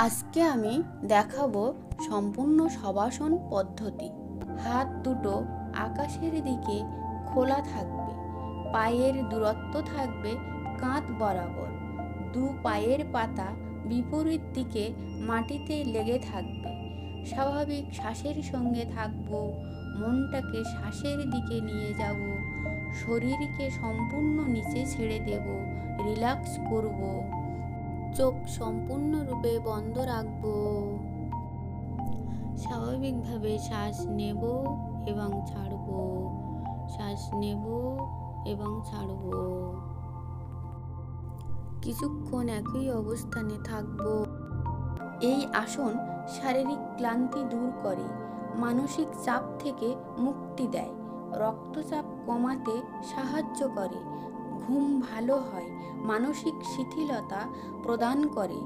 আজকে আমি দেখাবো সম্পূর্ণ শবাসন পদ্ধতি। হাত দুটো আকাশের দিকে খোলা থাকবে, পায়ের দূরত্ব থাকবে কাঁধ বরাবর, দু পায়ের পাতা বিপরীত দিকে মাটিতে লেগে থাকবে। স্বাভাবিক শ্বাসের সঙ্গে থাকবো, মনটাকে শ্বাসের দিকে নিয়ে যাব, শরীরকে সম্পূর্ণ নিচে ছেড়ে দেব, রিল্যাক্স করব, চোখ সম্পূর্ণরূপে বন্ধ রাখব। স্বাভাবিকভাবে শ্বাস নেব এবং ছাড়ব, শ্বাস নেব এবং ছাড়ব। কিছুক্ষণ একই অবস্থানে থাকব। এই আসন শারীরিক ক্লান্তি দূর করে, মানসিক চাপ থেকে মুক্তি দেয়, রক্তচাপ কমাতে সাহায্য করে, ঘুম ভালো হয়, মানসিক শিথিলতা প্রদান করে,